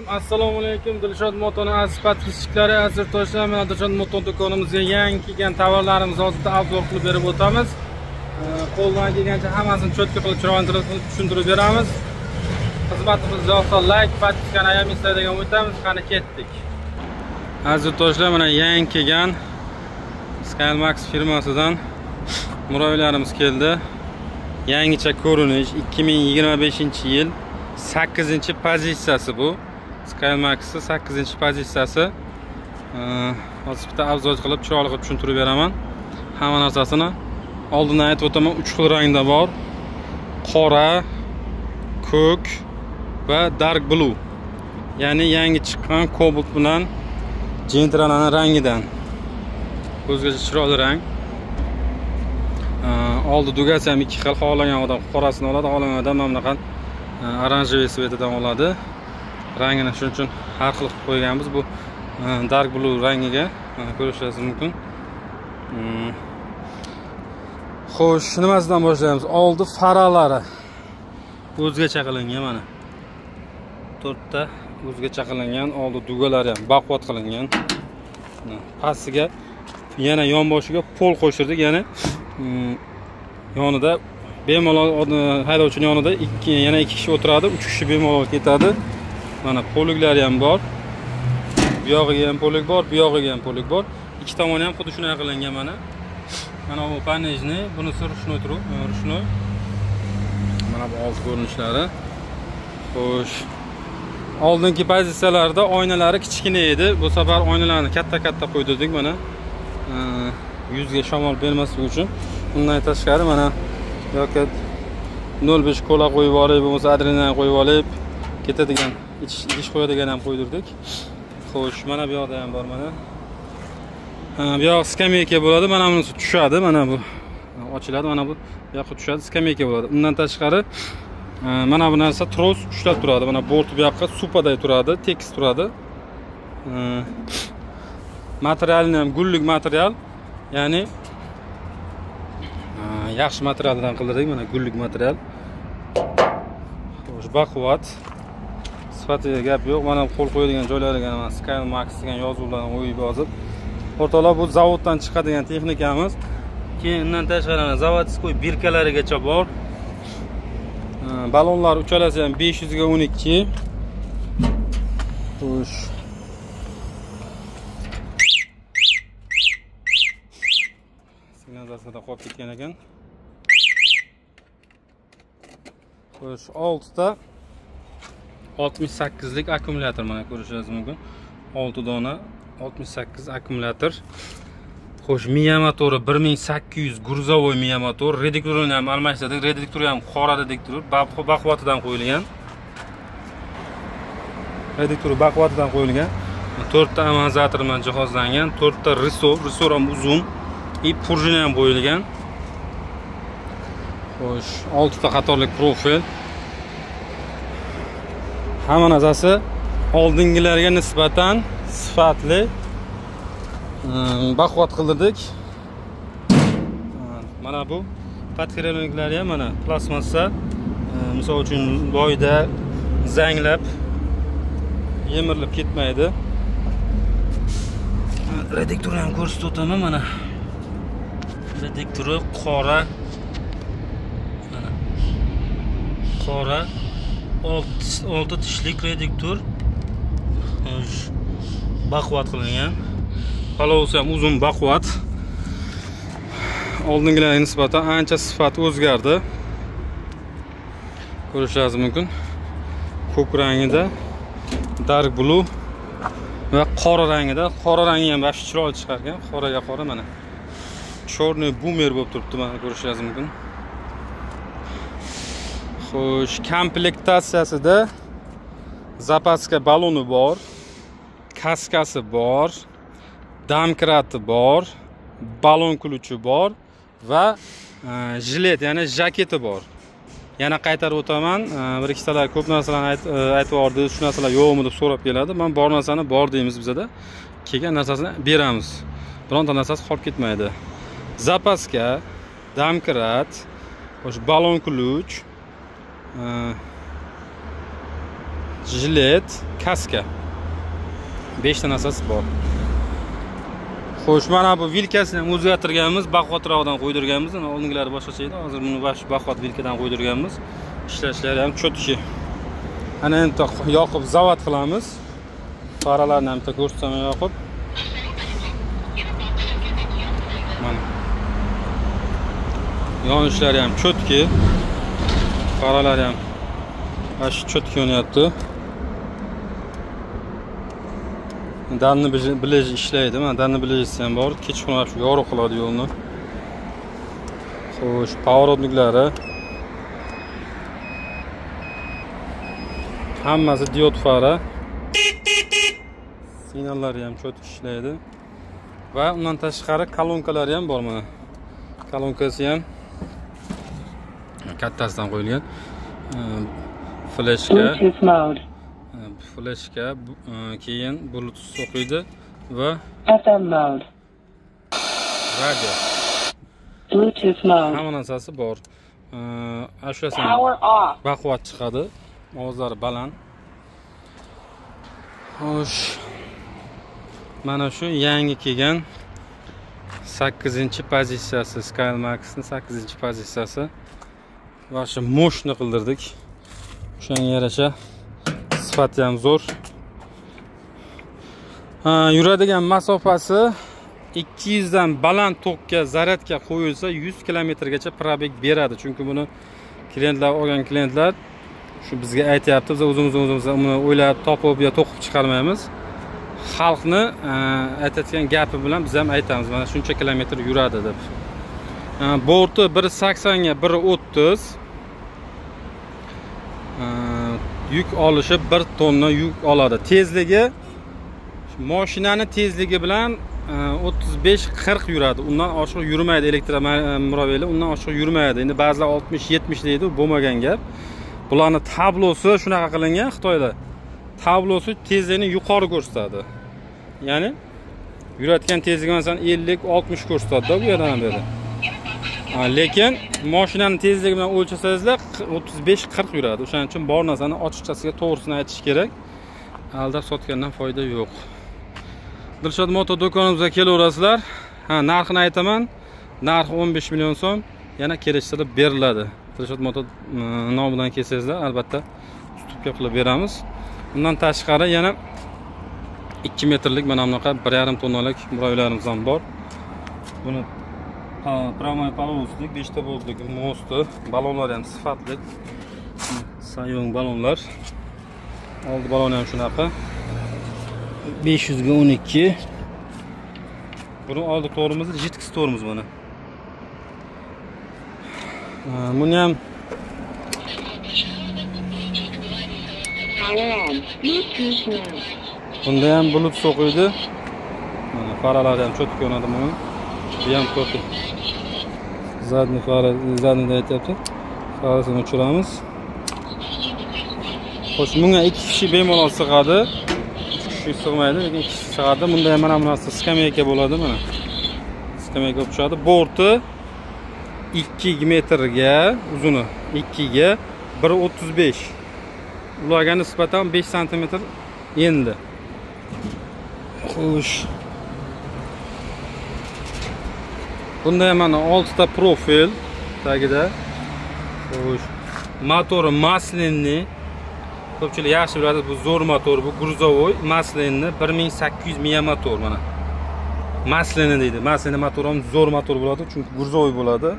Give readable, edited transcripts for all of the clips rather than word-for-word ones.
Assalomu alaykum. Dilshod Moto'ning aziz podpischiklari, aziz do'stlar, mana Dilshod Moto do'konimizga yangi kelgan tovarlarimizni hozirda obzor qilib berib o'tamiz. Qo'ldan kelgancha hammasini cho'tka qilib, chiroyli tushuntirib beramiz. Xizmatimiz yoqsa like, podpiskani ham istaydigan o'tamiz. Qani ketdik. Aziz do'stlar, mana yangi kelgan Skymax firmasidan murojaatlarimiz keldi. Yangicha ko'rinish 2025-yil 8-pozitsiyasi bu. Skymax'ning 8-pozitsiyasi. Hozir bitta obzor qilib, chiroyli qilib tushuntirib beraman. Hamma narsasini oldindan aytib o'taman, 3 xil rangda bor. Qora, ko'k va dark blue. Ya'ni yangi chiqqan Cobalt bilan Gentra'ning rangidan. O'zgacha chiroyli rang. Oldi dugasi ham 2 xil, xohlagan odam qorasini oladi, xohlagan odam mana bunaqa oranjeviy svetidan oladi. Rangini shuning uchun har xil qilib qo'yganmiz. Bu dark blue rangiga ko'rishingiz mumkin. Xo'sh, nimasidan boshlaymiz? Oldi faralari o'zgacha qilingan mana. 4 ta o'zgacha qilingan, oldi dugalari ham baquvvat qilingan. Pastiga yana yonboshiga pol qo'shirdik, ya'ni yonida bemalol haydovchining yonida yana 2 kishi o'tiradi, 3 kishi bemalol ketadi. Mana poliklari ham bor. Bu yog'iga ham polik bor, bu yog'iga ham polik bor. Ikki tomoni ham xuddi shunday qilingan mana. Mana bu panejni, bunisi ruchnoy turib, ruchnoy. Mana bu old ko'rinishlari. Xo'sh. Oldingi pozitsiyalarda oynalari kichkina edi. Bu safar oynalarni katta-katta qo'ydirdik mana. Yuzga shamol bermasligi uchun. Bundan tashqari mana yoki 0.5 kola qo'yib olib, bo'lmasa adrenalin qo'yib olib ketadigan, idish qo'yadigan ham qo'ydirdik. Xo'sh, mana bu yoqda ham bor mana. Bu yoq skameyka bo'ladi, mana bunisi tushadi, mana bu ochiladi, mana bu yoqqa tushadi, skameyka bo'ladi. Undan tashqari mana bu narsa tros ushlab turadi. Mana borti bu yoqqa supaday turadi, tekis turadi. Materialini ham gullik material, ya'ni yaxshi materialdan qildirdik, mana gullik material. Xo'sh, baquvvat. Sifatiga gap yo'q. Mana qo'l qo'yadigan joylariga mana Skymax degan yozuvlarni qo'yib yozib. O'rtoqlar, bu zavoddan chiqadigan texnikamiz. Keyin undan tashqari zavodskiy birkalarigacha bor. Balonlar uchalasi ham 500 ga 12. Xo'sh. Signalizasiyada qolib ketgan ekan. Xo'sh, 6 ta 68 lik akkumulyator mana ko'rishingiz mumkin. 6 dona 68 akkumulyator. Xo'sh, miya motori 1800 gruzovoy miya motor. Reduktorini ham almashtirdik. Reduktori ham qora reduktor, baquvvatidan qo'yilgan. Reduktori baquvvatidan qo'yilgan. 4 ta amortizator bilan jihozlangan, 4 ta risor ham uzun, prujina ham qo'yilgan. Xo'sh, 6 ta qatorlik profil. Hamma narsasi oldingilarga nisbatan sifatli, baquvvat qildirdik. Mana bu podkrenovniklari ham mana plastmassa, misol uchun loyda zanglab yemirilib ketmaydi. Reduktorni ham ko'rsatib o'taman mana. Reduktori qora. Mana qora 6 tishlik reduktor. Baquvvat qilingan. Palovsi ham uzun, baquvvat. Oldingilarga nisbatan ancha sifati o'zgardi. Ko'rishingiz mumkin. Ko'k rangida, dark blue va qora rangida. Qora rangi ham yaxshi chiroyli chiqargan. Qoraga qora mana. Chorniy boomer bo'lib turibdi, mana ko'rishingiz mumkin. Xo'sh, komplektatsiyasida zapaska baloni bor, kaskasi bor, damkrati bor, balon ключi bor va jilet, ya'ni jaketi bor. Yana qaytarib o'taman, bir ikkitalar ko'p narsalarni aytib yordi, shu narsalar yo'qmi deb so'rab keladi. Men bor narsani bor deymiz bizda. Kelgan narsasini beramiz. Bironta narsasi qolib ketmaydi. Zapaska, damkrat, xo'sh, balon ключ, jilet, kaska. 5 ta narsasi bor. Xo'sh, mana bu vilkasini ham o'zgartirganmiz, baquvvatroqdan qo'ydirganmiz. Oldingilari boshqacha edi. Hozir buni baquvvat vilkadan qo'ydirganmiz. Ishlashlari ham cho'tki. Ana endi yoqib zavod qilamiz. Faralarni ham bitta ko'rsatsam yoqib. Mana. Yonishlari ham cho'tki. Faralari ham ash cho'tki yonyapti. Danni bilej ishlaydi. Mana danni bilejisi ham bor. Kechqurun shu yorug' qiladi yo'lni. Xo'sh, pоворотниклari hammasi diod fara. Signallari ham cho'tki ishlaydi. Va undan tashqari kolonkalari ham bor mana. Kolonkasi ham kattasidan qo'yilgan. Flashka, keyin Bluetooth o'qiydi va FM mode. Radio. Bluetooth mode. Hamma narsasi bor. Ashulasi Power off. baquvvat chiqadi. Ovozlari baland. Xo'sh. Mana shu yangi kelgan 8-pozitsiyasi SkyMax'ning 8-pozitsiyasi. Va shu moshni qildirdik. O'shanga yarasha sifati ham zo'r. Yuradigan masofasi 200 dan baland tokka zaryadga qo'yilsa 100 kilometrgacha probeg beradi. Chunki buni klientlar olgan klientlar shu bizga aytayapti. Biz o'zimiz uni o'ylab topib yo to'qib chiqarmaymiz. Xalqni aytadigan gapi bilan biz ham aytamiz. Mana shuncha kilometr yuradi deb. Borti 180 ga 130. Yuk olishi 1 tonna yuk oladi. Tezligi mashinani tezligi bilan 35-40 yuradi. Undan oshiq yurmaydi elektromobillar, undan oshiq yurmaydi. Endi ba'zilar 60-70 deydi, bo'lmagan gap. Bularning tablosi shunaqa qilingan Xitoyda. Tablosi tezlikni yuqori ko'rsatadi. Ya'ni yuradigan tezligi masalan 50-60 ko'rsatadi bu yerdan beri. Lekin mashinaning tezligi bilan o'lchasangizlar 35-40 yuradi. O'shaning uchun bor narsani ochiqchasiga to'g'risini aytish kerak. Aldab sotgandan foyda yo'q. Dilshod Moto do'konimizga kelaverasizlar. Narxini aytaman. Narxi 15 million so'm. Yana kelishtirib beriladi. Dilshod Moto nomidan kelsangizlar, albatta ustupga qilib beramiz. Undan tashqari yana 2 metrlik mana bunaqa 1,5 tonnalik muroylarimiz ham bor. Buni pravoy palovsizlik 5 ta voltlik mosti, balonlar ham sifatli. Sayong balonlar. Oldi baloni ham shunaqa. 500 ga 12. Buni oldi to'rimiz, jitkis to'rimiz mana. Buni ham bunda ham Bluetooth o'qiydi. Mana faralari ham cho'tki yonadi buni. Bu ham ko'pi. Zadni fara, zadni aytyapti. Farasini o'chiramiz. Xo'sh, bunga 2 kishi bemalol sig'adi. 3 kishi sig'maydi, lekin 2 kishi sig'adi. Bunda ham mana bunasi skameyka bo'ladi mana. Skameyka o'xshadi. Borti 2 metrga, uzuni 2 ga 1.35. Ularga nisbatan 5 sm endi. Xo'sh. Bunda ham mana 6 ta profil tagida. Xo'sh. Motori maslinni. Ko'pchilik yaxshi biladi, bu zo'r motor, bu gruzovoy maslinni 1800 miya motor mana. Maslinni deydi. Maslinni motori ham zo'r motor bo'ladi, chunki gruzovoy bo'ladi.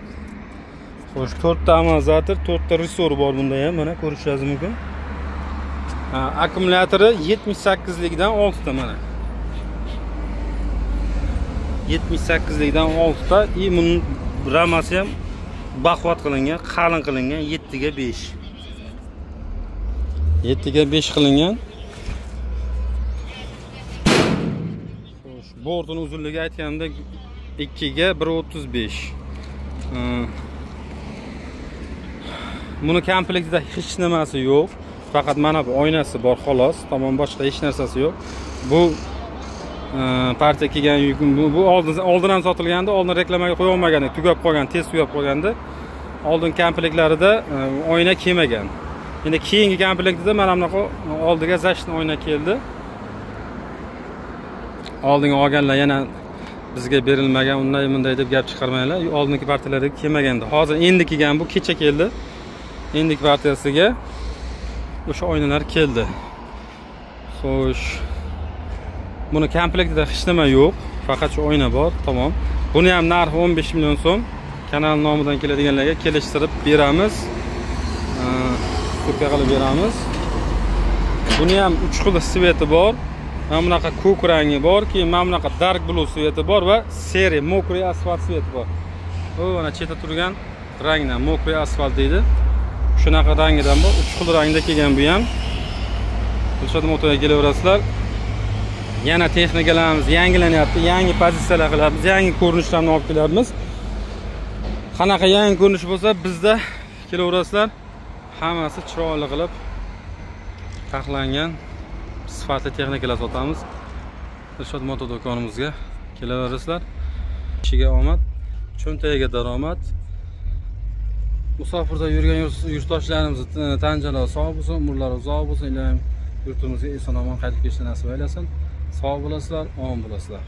Xo'sh, 4 ta amortizator, 4 ta resor bor bunda ham, mana ko'rishingiz mumkin. Akkumulyatori 78 likdan 6 ta mana. 78 likdan 6 ta, buni ramasi ham baquvvat qilingan, qalin qilingan 7 ga 5. 7 ga 5 qilingan. Xo'sh, bortning uzunligi aytganimdek 2 ga 1.35. Buni komplektida hech nimasi yo'q. Faqat mana bu oynasi bor xolos. Tamom, boshqa hech narsasi yo'q. Bu partiya kelgan bu oldin ham sotilganda, oldin reklamaga qo'ya olmagan, tugab qolgan, tez tugab qolganda, oldin komplektlarida oyna kelmagan. Endi keyingi komplektida mana bunaqa oldiga zashni oyna keldi. Oldinga olganlar yana bizga berilmagan, unday bunday deb gap chiqarmanglar. Oldingi partiyalarga kelmagandi. Hozir endi kelgan bu, kecha keldi. Endiki partiyasiga o'sha oynalar keldi. Xo'sh. Buni komplektida hech nima yo'q, faqat shu oyna bor, tamom. Buni ham narxi 15 million so'm. Kanal nomidan keladiganlarga kelishtirib beramiz. Ko'pga qilib beramiz. Buni ham 3 xil sveti bor. Mana bunaqa ko'k rangi bor, keyin mana bunaqa dark blue sveti bor va seri mokriy asfalt sveti bor. Bu mana chetda turgan rangdan mokriy asfalt deydi. Shunaqa rangidan bor, 3 xil rangda kelgan bu ham. Dilshod Motoga kelaverasizlar. Yana texnikalarimiz yangilanyapti, yangi pozitsiyalar qilamiz, yangi ko'rinishlarni olib kelyapmiz. Qanaqa yangi ko'rinish bo'lsa, bizda kelaverasizlar. Hammasi chiroyli qilib taxlangan sifatli texnikalar sotamiz. Dilshod Moto do'konimizga kelaverasizlar. Ishiga omad, cho'ntagiga daromad. Musofirda yurgan yurtdoshlarimiz tan jarohati sog' bo'lsin, umrlari uzoq bo'lsin, Ilohim yurtimizga eson-omon qaytib kelishni nasib aylasin. Sog' bo'lasizlar, omon bo'lasizlar.